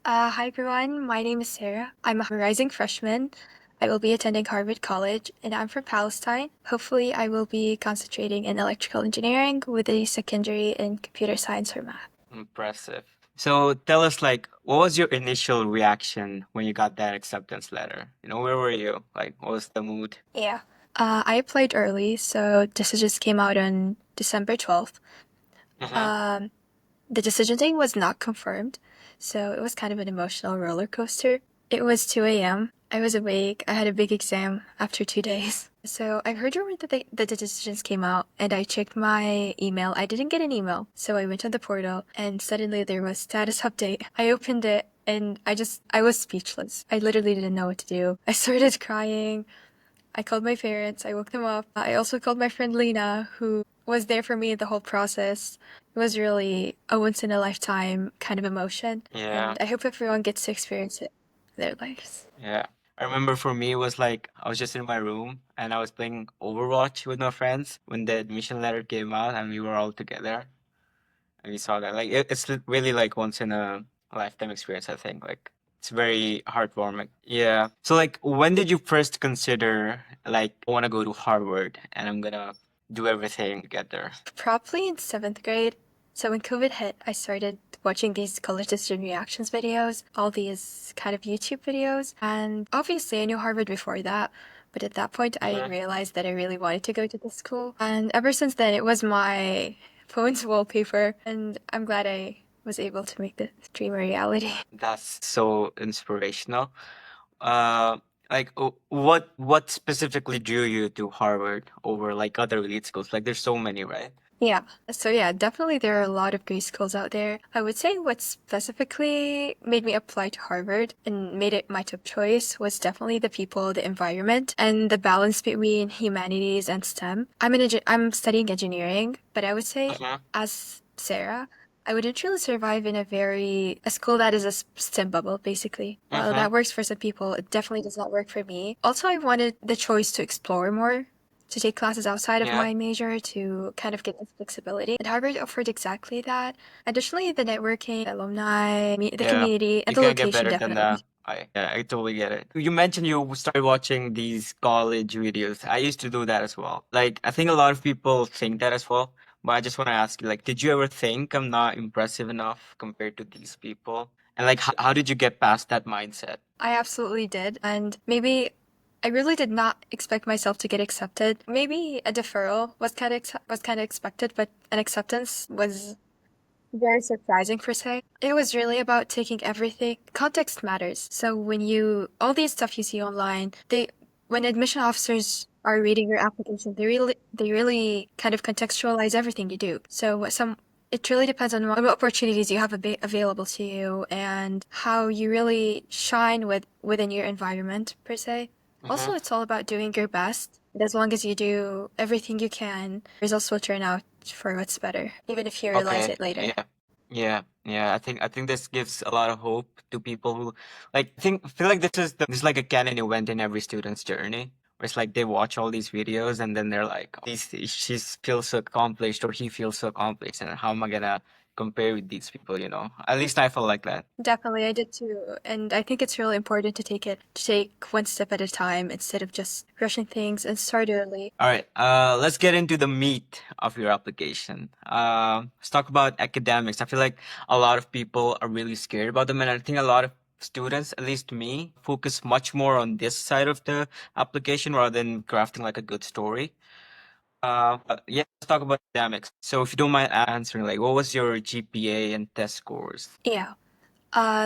Hi everyone, my name is Sarah. I'm a rising freshman. I will be attending Harvard College and I'm from Palestine. Hopefully, I will be concentrating in electrical engineering with a secondary in computer science or math. Impressive. So tell us, like, what was your initial reaction when you got that acceptance letter? Where were you? Like, what was the mood? Yeah. I applied early, so decisions came out on December 12th. Mm-hmm. Um, the decision date was not confirmed, so it was kind of an emotional roller coaster. It was 2 a.m. I was awake. I had a big exam after 2 days. So I heard rumor that the decisions came out, and I checked my email. I didn't get an email, so I went on the portal, and suddenly there was status update. I opened it, and I was speechless. I literally didn't know what to do. I started crying. I called my parents, I woke them up. I also called my friend Lena, who was there for me the whole process. It was really a once in a lifetime kind of emotion, Yeah, and I hope everyone gets to experience it in their lives. yeah. I remember for me, it was like I was just in my room and I was playing Overwatch with my friends when the admission letter came out and we were all together and we saw that. Like, it's really like once in a lifetime experience, I think. Like, it's very heartwarming. Yeah. So, like, when did you first consider, like, I want to go to Harvard and I'm gonna do everything to get there? Probably in seventh grade. So when COVID hit, I started watching these college decision reactions videos, all these kind of YouTube videos. And obviously, I knew Harvard before that. But at that point, I Mm-hmm. realized that I really wanted to go to this school. And ever since then, it was my phone's wallpaper. And I'm glad I was able to make this dream a reality. That's so inspirational. Uh, like, what specifically drew you to Harvard over like other elite schools? Like, there's so many, right? Yeah. So yeah, definitely there are a lot of great schools out there. I would say what specifically made me apply to Harvard and made it my top choice was definitely the people, the environment, and the balance between humanities and STEM. I'm studying engineering, but I would say Mm-hmm. as Sarah, I wouldn't really survive in a school that is a STEM bubble, basically. While Mm-hmm. that works for some people, it definitely does not work for me. Also, I wanted the choice to explore more, to take classes outside of Yeah. my major to kind of get this flexibility. And Harvard offered exactly that. Additionally, the networking, alumni, the Yeah, community, and you the can't get location better than that. definitely. I totally get it. You mentioned you started watching these college videos. I used to do that as well. Like, I think a lot of people think that as well. But I just want to ask you, like, did you ever think I'm not impressive enough compared to these people? And like, how did you get past that mindset? I absolutely did. And maybe I really did not expect myself to get accepted. Maybe a deferral was kind of expected, but an acceptance was very surprising per se. It was really about taking everything. Context matters. So all these stuff you see online, when admission officers are reading your application, they really kind of contextualize everything you do. It really depends on what opportunities you have available to you and how you really shine within your environment per se. Mm-hmm. Also, it's all about doing your best. And as long as you do everything you can, results will turn out for what's better, even if you realize Okay. it later. Yeah. Yeah. I think this gives a lot of hope to people who like feel like this is like a canon event in every student's journey. Where it's like they watch all these videos and then they're like, oh, she feels so accomplished or he feels so accomplished, and how am I gonna compare with these people? At least I felt like that. Definitely, I did too. And I think it's really important to take one step at a time instead of just rushing things and start early. All right, let's get into the meat of your application. Let's talk about academics. I feel like a lot of people are really scared about them, and I think a lot of students, at least me, focus much more on this side of the application rather than crafting like a good story. But yeah, let's talk about academics. So if you don't mind answering, like, what was your GPA and test scores? Yeah.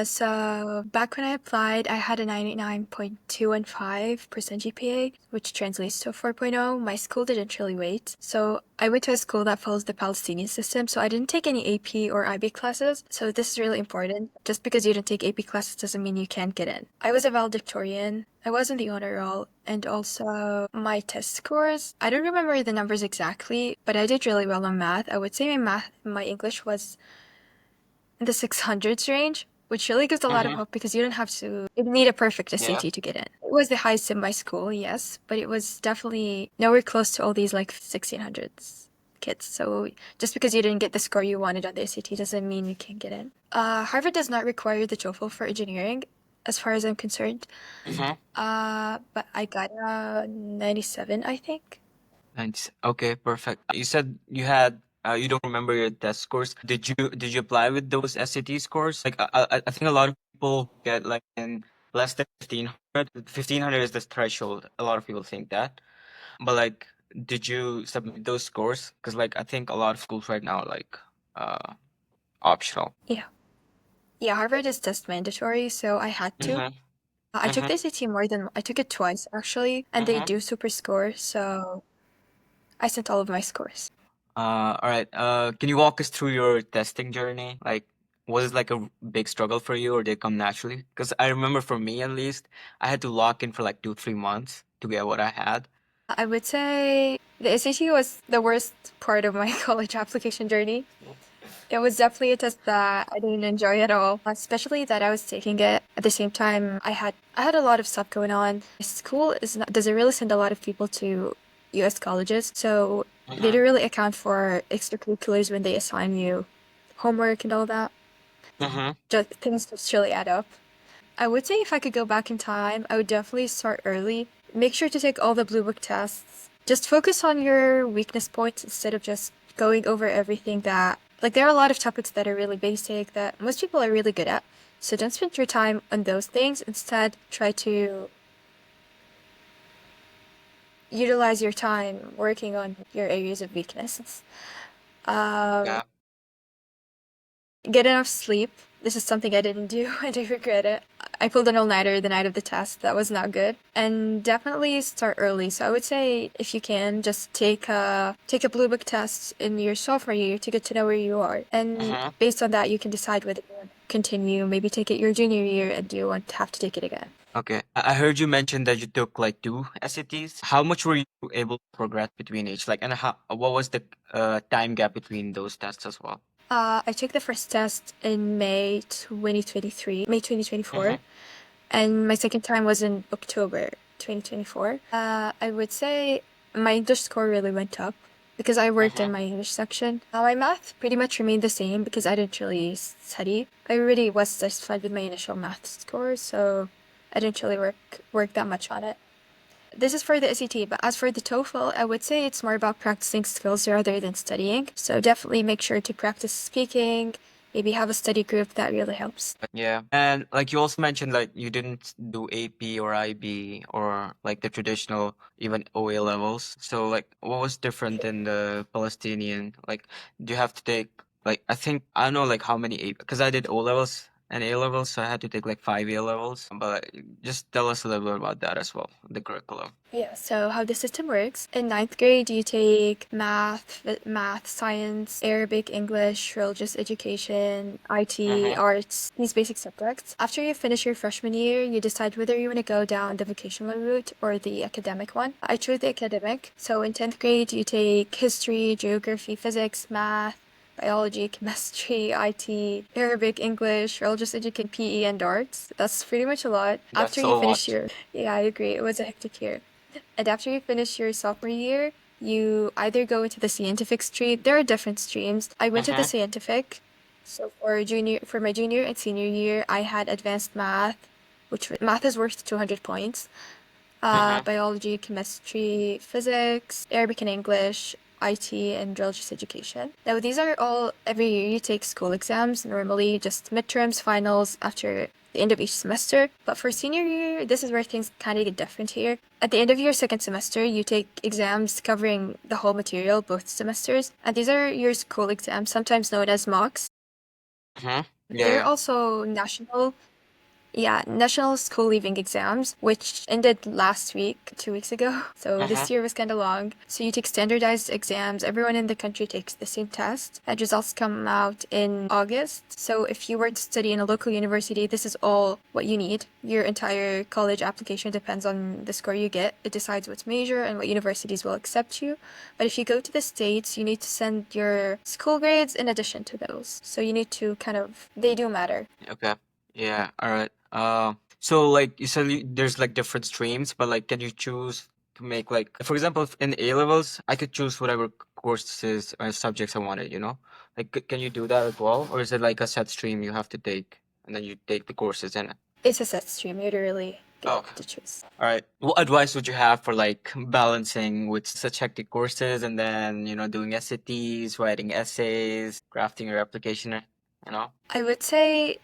So back when I applied, I had a 99.215% GPA, which translates to a 4.0. My school didn't really wait. So I went to a school that follows the Palestinian system, so I didn't take any AP or IB classes. So this is really important. Just because you didn't take AP classes doesn't mean you can't get in. I was a valedictorian. I was in the honor roll, and also my test scores. I don't remember the numbers exactly, but I did really well on math. I would say my English was in the 600s range, which really gives a lot of Mm-hmm. hope because you don't need a perfect Yeah. SAT to get in. It was the highest in my school, yes, but it was definitely nowhere close to all these like 1600s kids. So just because you didn't get the score you wanted on the SAT doesn't mean you can't get in. Harvard does not require the TOEFL for engineering, as far as I'm concerned. But I got a 97, I think. Nice. Okay, perfect. You said you had you don't remember your test scores. Did you apply with those SAT scores? Like I think a lot of people get like in less than 1500. 1500 is the threshold. A lot of people think that. But like did you submit those scores? Because like I think a lot of schools right now are like optional. Yeah. Yeah, Harvard is test mandatory, so I had to. Mm-hmm. I took Mm-hmm. the SAT I took it twice actually, and they Mm-hmm. do super score, so I sent all of my scores. All right. Can you walk us through your testing journey? Like, was it like a big struggle for you, or did it come naturally? Because I remember for me at least, I had to lock in for like 2, 3 months to get what I had. I would say the SAT was the worst part of my college application journey. It was definitely a test that I didn't enjoy at all, especially that I was taking it at the same time I had a lot of stuff going on. School doesn't really send a lot of people to US colleges, so they Mm-hmm. don't really account for extracurriculars when they assign you homework and all that. Mm-hmm. Just things just really add up. I would say if I could go back in time, I would definitely start early. Make sure to take all the blue book tests. Just focus on your weakness points instead of just going over everything that, like, there are a lot of topics that are really basic that most people are really good at. So don't spend your time on those things. Instead, try to utilize your time working on your areas of weaknesses. Um, Yeah. Get enough sleep. This is something I didn't do. I do regret it. I pulled an all-nighter the night of the test. That was not good. And definitely start early. So I would say if you can, just take a blue book test in your sophomore year to get to know where you are. And Mm-hmm. based on that, you can decide whether you want to continue, maybe take it your junior year and do you want to have to take it again. Okay. I heard you mention that you took like 2 SATs. How much were you able to progress between each? Like, and what was the time gap between those tests as well? I took the first test in May 2024, Mm-hmm. and my second time was in October 2024. I would say my English score really went up because I worked in Mm-hmm. my English section. My math pretty much remained the same because I didn't really study. I really was satisfied with my initial math score, so I didn't really work that much on it. This is for the SAT, but as for the TOEFL, I would say it's more about practicing skills rather than studying. So definitely make sure to practice speaking, maybe have a study group that really helps. Yeah. And like you also mentioned like you didn't do AP or IB or like the traditional even OA levels. So like what was different in the Palestinian? Like do you have to take like I think I don't know like how many AP because I did O levels and A levels, so I had to take like 5 A levels. But just tell us a little bit about that as well, the curriculum. Yeah, so how the system works. In ninth grade, you take math, science, Arabic, English, religious education, IT, Mm-hmm. arts, these basic subjects. After you finish your freshman year, you decide whether you want to go down the vocational route or the academic one. I chose the academic. So in 10th grade, you take history, geography, physics, math, biology, chemistry, IT, Arabic, English, religious education, PE, and arts. That's pretty much a lot. After That's a you finish lot. your, yeah, I agree. It was a hectic year. And after you finish your sophomore year, you either go into the scientific stream. There are different streams. I went to the Mm-hmm. scientific. So for my junior and senior year, I had advanced math, math is worth 200 points. Mm-hmm. Biology, chemistry, physics, Arabic and English, IT, and religious education. Now, these are all every year you take school exams, normally just midterms, finals after the end of each semester. But for senior year, this is where things kind of get different here. At the end of your second semester, you take exams covering the whole material, both semesters. And these are your school exams, sometimes known as mocks. Mm-hmm. Yeah, They're yeah. also national school leaving exams, which ended last week, 2 weeks ago. So Mm-hmm. this year was kind of long. So you take standardized exams. Everyone in the country takes the same test. And results come out in August. So if you were to study in a local university, this is all what you need. Your entire college application depends on the score you get. It decides what major and what universities will accept you. But if you go to the States, you need to send your school grades in addition to those. So you need to they do matter. Okay. Yeah. All right. So like you said, there's like different streams, but like, can you choose to make like, for example, in A levels, I could choose whatever courses or subjects I wanted, you know? Like, can you do that as well? Or is it like a set stream you have to take and then you take the courses in it? It's a set stream. You literally Oh, get to choose. all right. What advice would you have for like balancing with such hectic courses and then, doing SATs, writing essays, crafting your application, you know? I would say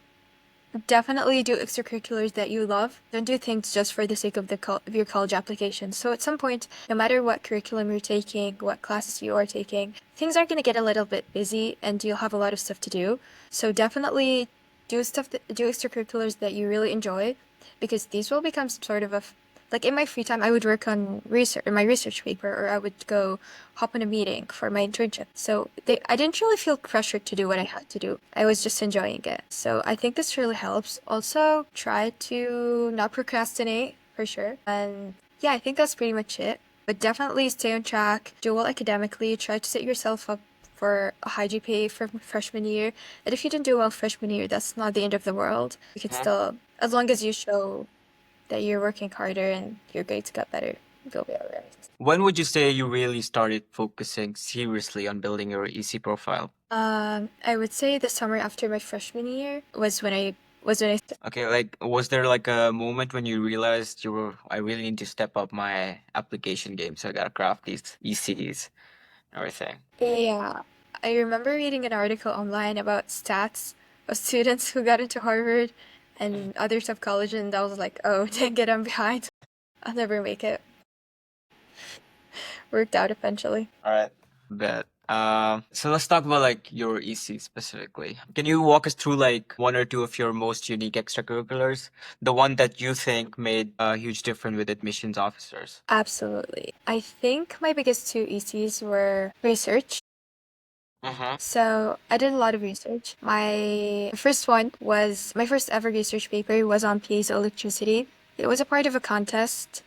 definitely do extracurriculars that you love. Don't do things just for the sake of of your college application. So at some point, no matter what curriculum you're taking, what classes you are taking, things are going to get a little bit busy and you'll have a lot of stuff to do. So definitely do extracurriculars that you really enjoy, because these will become some sort of like in my free time, I would work on my research paper, or I would go hop on a meeting for my internship. So I didn't really feel pressured to do what I had to do. I was just enjoying it. So I think this really helps. Also, try to not procrastinate for sure. And yeah, I think that's pretty much it. But definitely stay on track, do well academically, try to set yourself up for a high GPA from freshman year. And if you didn't do well freshman year, that's not the end of the world. You can still, as long as you show that you're working harder and your grades got better, you'll be all right. When would you say you really started focusing seriously on building your EC profile? I would say the summer after my freshman year was when I Okay, like was there like a moment when you realized I really need to step up my application game, so I gotta craft these ECs and everything. yeah. I remember reading an article online about stats of students who got into Harvard and others of college, and I was like, oh, dang it, I'm behind. I'll never make it. Worked out eventually. All right. Bet. So let's talk about like your EC specifically. Can you walk us through like one or two of your most unique extracurriculars? The one that you think made a huge difference with admissions officers? Absolutely. I think my biggest two ECs were research. Mm-hmm. So I did a lot of research. My first one was my first ever research paper was on piezoelectricity. It was a part of a contest.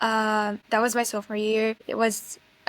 That was my sophomore year.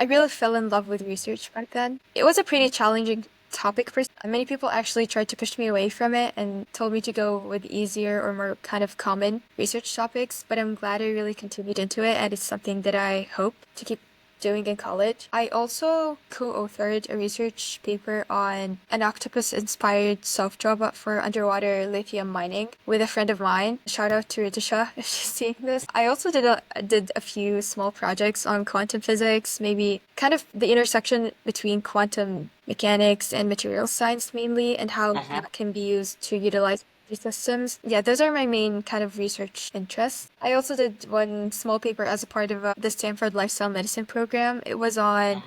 I really fell in love with research back then. It was a pretty challenging topic for many people actually tried to push me away from it and told me to go with easier or more kind of common research topics, but I'm glad I really continued into it, and it's something that I hope to keep doing in college. I also co-authored a research paper on an octopus-inspired soft robot for underwater lithium mining with a friend of mine. Shout out to Ritisha if she's seeing this. I also did a few small projects on quantum physics, maybe kind of the intersection between quantum mechanics and material science mainly, and how that can be used to utilize systems. Yeah, those are my main kind of research interests. I also did one small paper as a part of the Stanford lifestyle medicine program. It was on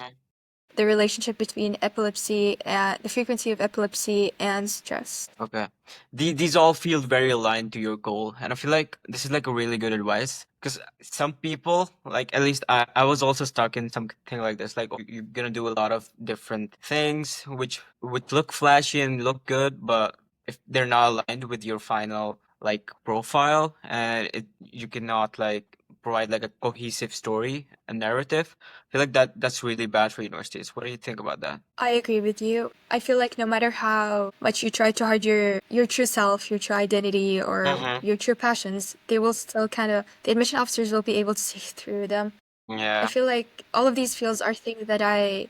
the relationship between epilepsy and the frequency of epilepsy and stress. Okay. These all feel very aligned to your goal. And I feel like this is like a really good advice. Because some people, like at least I was also stuck in something like this. Like you're gonna do a lot of different things which look flashy and look good, but if they're not aligned with your final like profile and you cannot like provide like a cohesive story, a narrative, I feel like that's really bad for universities. What do you think about that? I agree with you. I feel like no matter how much you try to hide your true self, your true identity, or your true passions, they will still the admission officers will be able to see through them. I Yeah. feel like all of these fields are things that I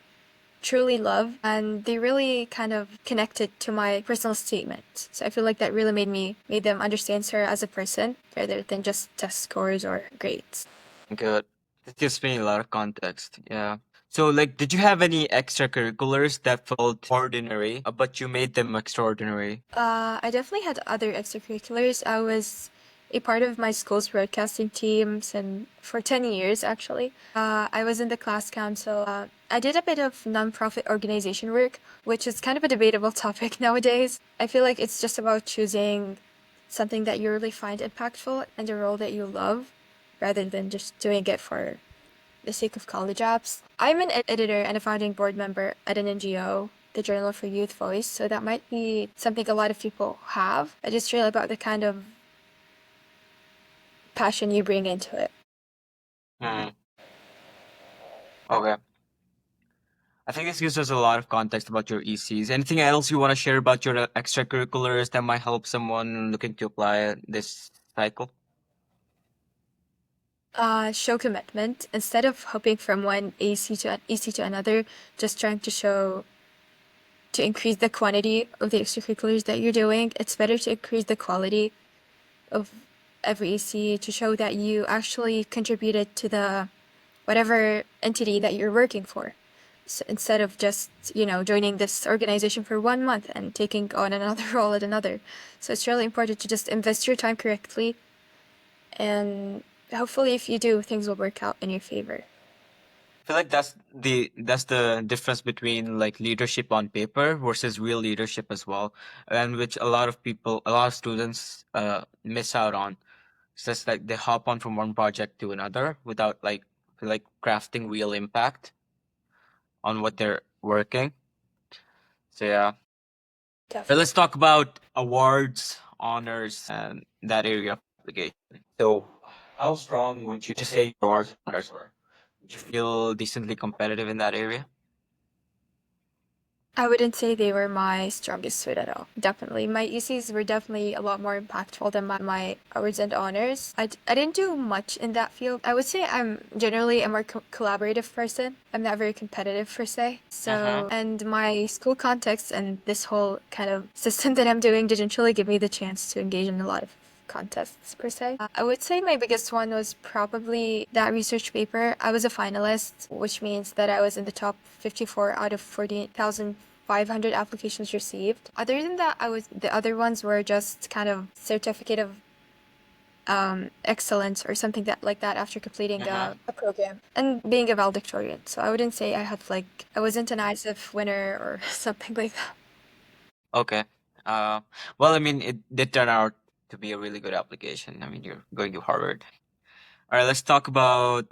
truly love, and they really kind of connected to my personal statement. So I feel like that really made them understand Sarah as a person rather than just test scores or grades. Good. That gives me a lot of context. Yeah. So, like, did you have any extracurriculars that felt ordinary, but you made them extraordinary? I definitely had other extracurriculars. I was a part of my school's broadcasting teams, and for 10 years actually. I was in the class council. I did a bit of nonprofit organization work, which is kind of a debatable topic nowadays. I feel like it's just about choosing something that you really find impactful and a role that you love, rather than just doing it for the sake of college apps. I'm an editor and a founding board member at an NGO, the Journal for Youth Voice, so that might be something a lot of people have. I just really about the kind of passion you bring into it. Hmm. Okay. I think this gives us a lot of context about your ECs. Anything else you want to share about your extracurriculars that might help someone looking to apply this cycle? Show commitment instead of hopping from one EC to another, just trying to show to increase the quantity of the extracurriculars that you're doing. It's better to increase the quality of every EC to show that you actually contributed to the whatever entity that you're working for. So instead of just, joining this organization for 1 month and taking on another role at another. So it's really important to just invest your time correctly, and hopefully if you do, things will work out in your favor. I feel like that's the difference between like leadership on paper versus real leadership as well, and which a lot of students miss out on. It's just like they hop on from one project to another without like crafting real impact on what they're working. So yeah. But Definitely. let's talk about awards, honors, and that area of application. So, how strong would you say your awards and honors were? Did you feel decently competitive in that area? I wouldn't say they were my strongest suit at all. Definitely. My ECs were definitely a lot more impactful than my awards and honors. I didn't do much in that field. I would say I'm generally a more collaborative person. I'm not very competitive per se. Uh-huh. And my school context and this whole kind of system that I'm doing didn't really give me the chance to engage in a lot of contests per se. I would say my biggest one was probably that research paper. I was a finalist, which means that I was in the top 54 out of 40,500 applications received. Other than that, the other ones were just kind of certificate of excellence or something that like that after completing a program and being a valedictorian. So I wouldn't say I wasn't an ISIF winner or something like that. Okay. Uh, well, I mean, it did turn out to be a really good application. I mean, you're going to Harvard. All right, let's talk about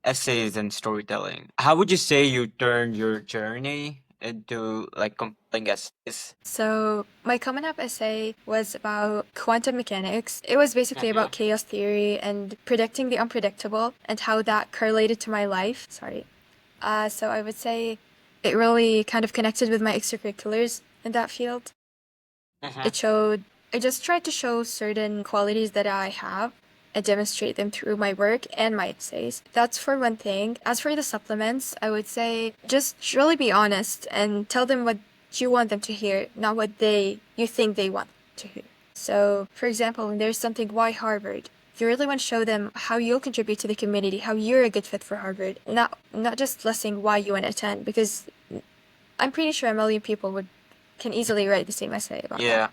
essays and storytelling. How would you say you turned your journey into like compelling essays? So my Common App essay was about quantum mechanics. It was basically about chaos theory and predicting the unpredictable and how that correlated to my life. Sorry. So I would say it really kind of connected with my extracurriculars in that field. Mhm. It showed, I just tried to show certain qualities that I have and demonstrate them through my work and my essays. That's for one thing. As for the supplements, I would say just really be honest and tell them what you want them to hear, not what you think they want to hear. So, for example, when there's something, why Harvard? You really want to show them how you'll contribute to the community, how you're a good fit for Harvard, not just listing why you want to attend, because I'm pretty sure a million people can easily write the same essay about that. Yeah.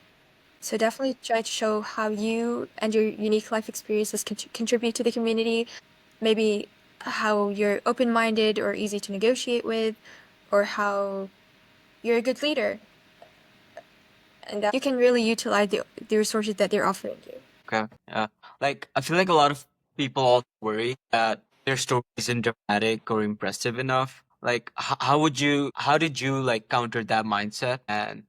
So definitely try to show how you and your unique life experiences contribute to the community. Maybe how you're open-minded or easy to negotiate with, or how you're a good leader, and that you can really utilize the resources that they're offering you. Okay. Yeah. Like I feel like a lot of people also worry that their story isn't dramatic or impressive enough. Like how did you like counter that mindset and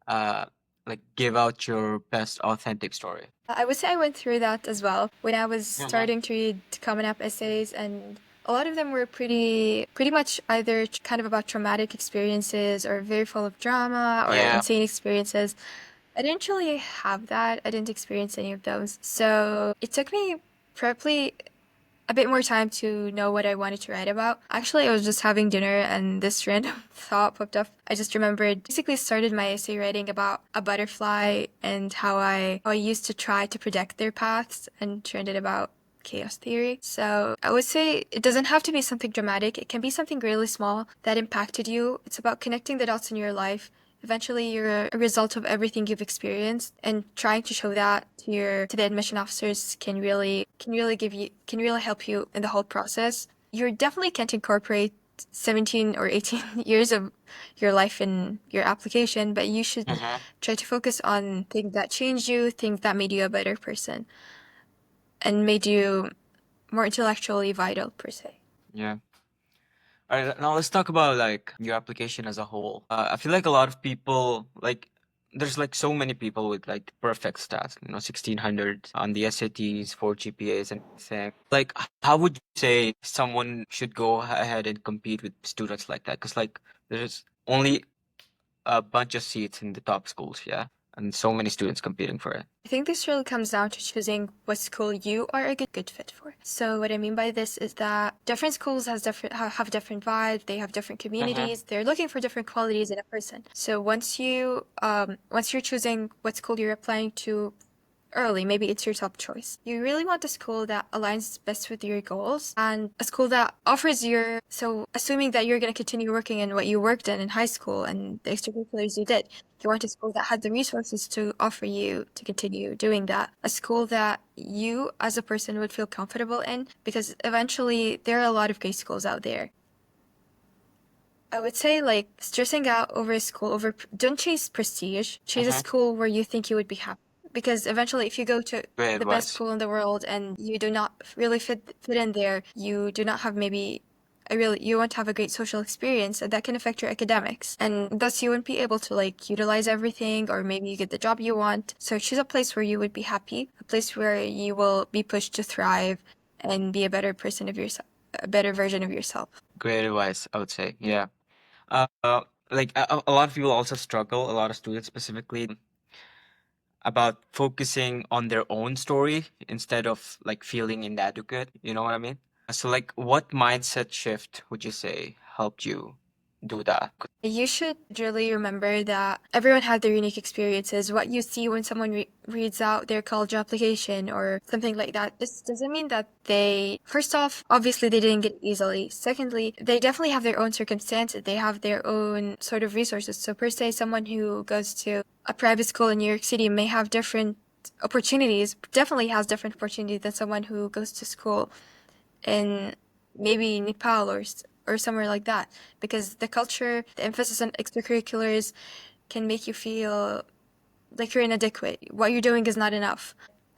uh like give out your best authentic story? I would say I went through that as well when I was Mhm. starting to read Common App essays, and a lot of them were pretty much either kind of about traumatic experiences or very full of drama or Yeah. insane experiences. I didn't really have that. I didn't experience any of those. So it took me probably a bit more time to know what I wanted to write about. Actually, I was just having dinner and this random thought popped up. I just remembered basically started my essay writing about a butterfly and how I used to try to predict their paths and turned it about chaos theory. So I would say it doesn't have to be something dramatic. It can be something really small that impacted you. It's about connecting the dots in your life. Eventually, you're a result of everything you've experienced, and trying to show that to the admission officers can really help you in the whole process. You definitely can't incorporate 17 or 18 years of your life in your application, but you should try to focus on things that changed you, things that made you a better person, and made you more intellectually vital per se. Yeah. All right, now let's talk about like your application as a whole. I feel like a lot of people like there's like so many people with like perfect stats, 1600 on the SATs, 4 GPAs, and everything. Like, how would you say someone should go ahead and compete with students like that? Because like there's only a bunch of seats in the top schools, yeah. and so many students competing for it. I think this really comes down to choosing what school you are a good fit for. So what I mean by this is that different schools have different vibes, they have different communities, they're looking for different qualities in a person. So once you're choosing what school you're applying to early, maybe it's your top choice. You really want a school that aligns best with your goals and a school that offers so assuming that you're going to continue working in what you worked in high school and the extracurriculars you did, you want a school that had the resources to offer you to continue doing that. A school that you as a person would feel comfortable in, because eventually there are a lot of great schools out there. I would say like stressing out over a school don't chase prestige. Chase a school where you think you would be happy. Because eventually if you go to Great the best advice. school in the world and you do not really fit in there, you do not have maybe you won't have a great social experience, and that can affect your academics. And thus you won't be able to like utilize everything, or maybe you get the job you want. So choose a place where you would be happy, a place where you will be pushed to thrive and be a better person of yourself, a better version of yourself. Great advice, I would say. Yeah. Uh, uh, like a lot of people also struggle, a lot of students specifically, about focusing on their own story instead of like feeling inadequate. You know what I mean? So like, what mindset shift would you say helped you do that? You should really remember that everyone had their unique experiences. What you see when someone reads out their college application or something like that, this doesn't mean that first off, obviously they didn't get it easily. Secondly, they definitely have their own circumstances. They have their own sort of resources. So per se, someone who goes to a private school in New York City may have different opportunities, definitely has different opportunities than someone who goes to school in maybe Nepal or somewhere like that, because the culture, the emphasis on extracurriculars can make you feel like you're inadequate. What you're doing is not enough.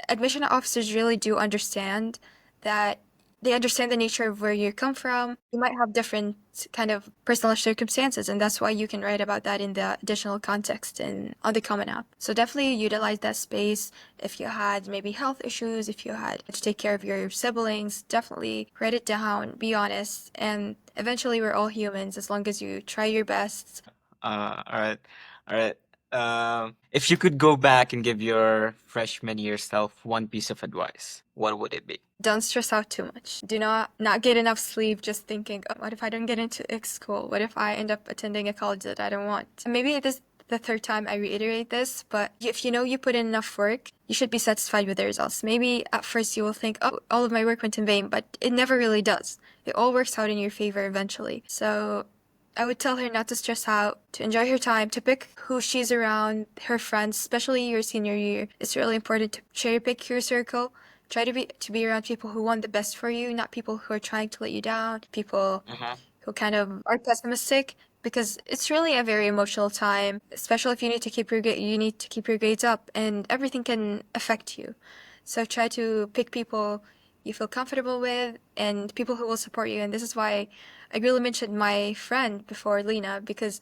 Admission officers really do understand that. They understand the nature of where you come from. You might have different kind of personal circumstances, and that's why you can write about that in the additional context and on the Common App. So definitely utilize that space. If you had maybe health issues, if you had to take care of your siblings, definitely write it down, be honest, and eventually we're all humans as long as you try your best. All right, all right. If you could go back and give your freshman year self one piece of advice, what would it be? Don't stress out too much. Do not get enough sleep just thinking, oh, what if I don't get into X school? What if I end up attending a college that I don't want? Maybe this is the third time I reiterate this, but if you know you put in enough work, you should be satisfied with the results. Maybe at first you will think, oh, all of my work went in vain, but it never really does. It all works out in your favor eventually. So I would tell her not to stress out, to enjoy her time, to pick who she's around, her friends, especially your senior year. It's really important to cherry pick your circle. Try to be around people who want the best for you, not people who are trying to let you down, people who kind of are pessimistic, because it's really a very emotional time, especially if you need to keep your grades up, and everything can affect you. So try to pick people you feel comfortable with and people who will support you. And this is why I really mentioned my friend before, Lena, because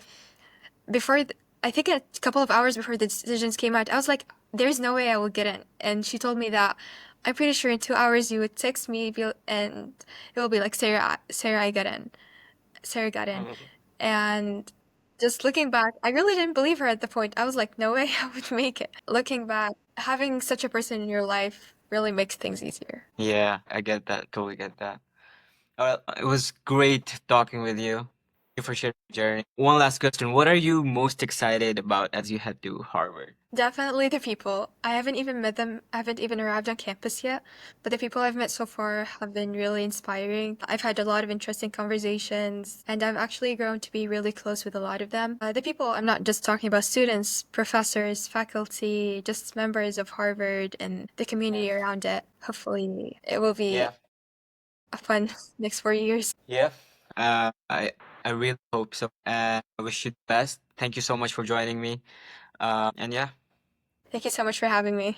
I think a couple of hours before the decisions came out, I was like, there's no way I will get in. And she told me that I'm pretty sure in 2 hours you would text me and it will be like, Sarah, I got in. Sarah got in. And just looking back, I really didn't believe her at the point. I was like, no way I would make it. Looking back, having such a person in your life really makes things easier. Yeah, I get that. Totally get that. It was great talking with you. Thank you for sharing your journey. One last question. What are you most excited about as you head to Harvard? Definitely the people. I haven't even met them. I haven't even arrived on campus yet, but the people I've met so far have been really inspiring. I've had a lot of interesting conversations, and I've actually grown to be really close with a lot of them. The people, I'm not just talking about students, professors, faculty, just members of Harvard and the community around it. Hopefully, it will be Yeah. a fun next 4 years. Yeah. Uh, I I really hope so. And I wish you the best. Thank you so much for joining me. And yeah. Thank you so much for having me.